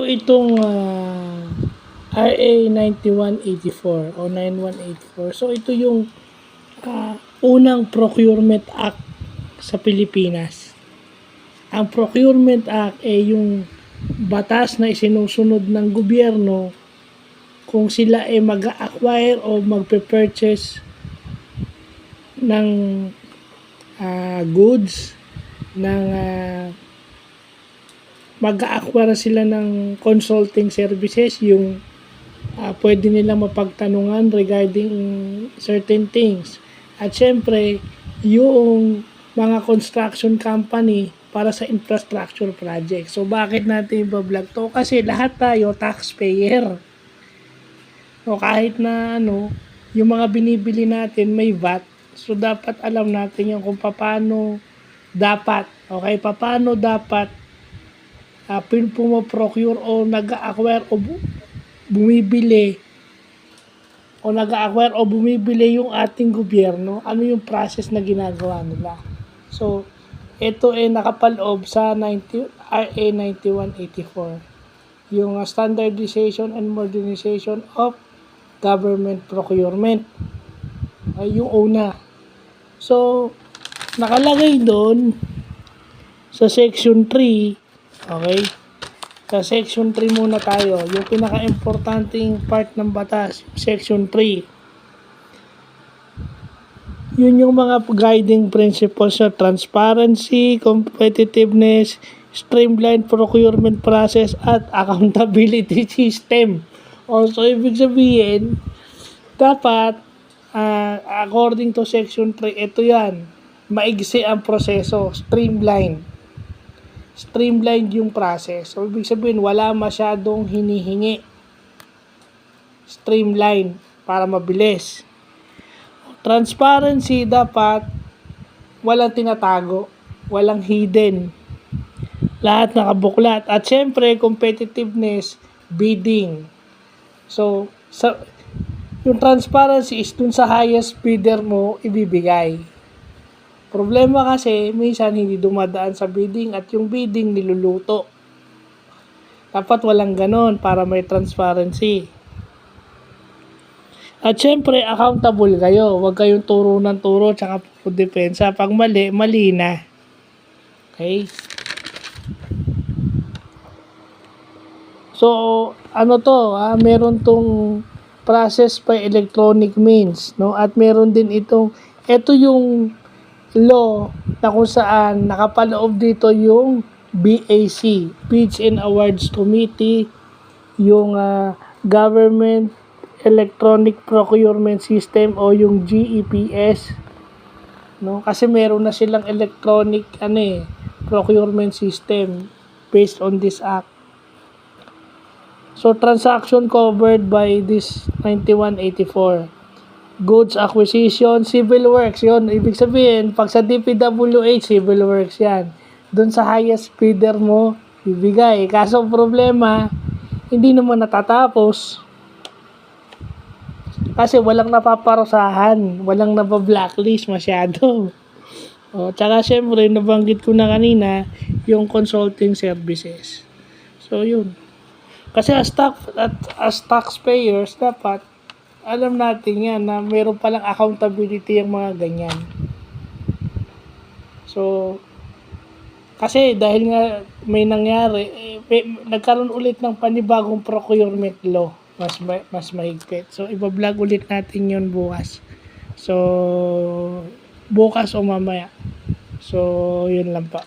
itong RA 9184 o 9184. So ito yung unang Procurement Act sa Pilipinas. Ang Procurement Act ay yung batas na isinusunod ng gobyerno kung sila ay mag-acquire o magpe-purchase ng goods, ng mag-acquire sila ng consulting services, yung pwede nilang mapagtanungan regarding certain things. At syempre, yung mga construction company para sa infrastructure project. So, bakit natin i-vlog to? Kasi lahat tayo taxpayer. O kahit na yung mga binibili natin may VAT. So, dapat alam natin yung kung paano dapat. Okay, paano dapat pumo-procure o nag-acquire o bumibili yung ating gobyerno, ano yung process na ginagawa nila. So, ito ay nakapaloob sa RA 9184, yung Standardization and Modernization of Government Procurement. Ay, yung una. So, nakalagay doon sa Section 3, okay? Sa Section 3 muna tayo. Yung pinaka-importanting part ng batas, Section 3. Yun yung mga guiding principles sa transparency, competitiveness, streamlined procurement process, at accountability system. Also, ibig sabihin, dapat, according to Section 3, ito yan, maigsi ang proseso, streamlined yung process. So, ibig sabihin, wala masyadong hinihingi. Streamline para mabilis. Transparency, dapat walang tinatago, walang hidden. Lahat nakabuklat. At syempre, competitiveness, bidding. So, yung transparency is dun sa highest bidder mo ibibigay. Problema kasi, minsan hindi dumadaan sa bidding at yung bidding niluluto. Dapat walang ganon para may transparency. At syempre, accountable kayo. Huwag kayong turo ng turo tsaka depensa. Pag mali, mali na. Okay? So, meron tong process by electronic means, no? At meron din ito yung law na kung saan nakapaloob dito yung BAC, Bids and Awards Committee, yung Government Electronic Procurement System o yung GEPS, no? Kasi meron na silang electronic procurement system based on this act. So, transaction covered by this 9184. Goods acquisition, civil works, yun. Ibig sabihin, pag sa DPWH, civil works yan. Doon sa highest bidder mo, ibigay. Kaso problema, hindi naman natatapos. Kasi walang napaparusahan, walang napablacklist masyado. Tsaka syempre, nabanggit ko na kanina, yung consulting services. So, yun. Kasi as taxpayers, dapat alam natin yan na meron palang accountability yung mga ganyan. So, kasi dahil nga may nangyari, nagkaroon ulit ng panibagong procurement law. Mas mahigpit. So, iba-vlog ulit natin yun bukas. So, bukas o mamaya. So, yun lang pa.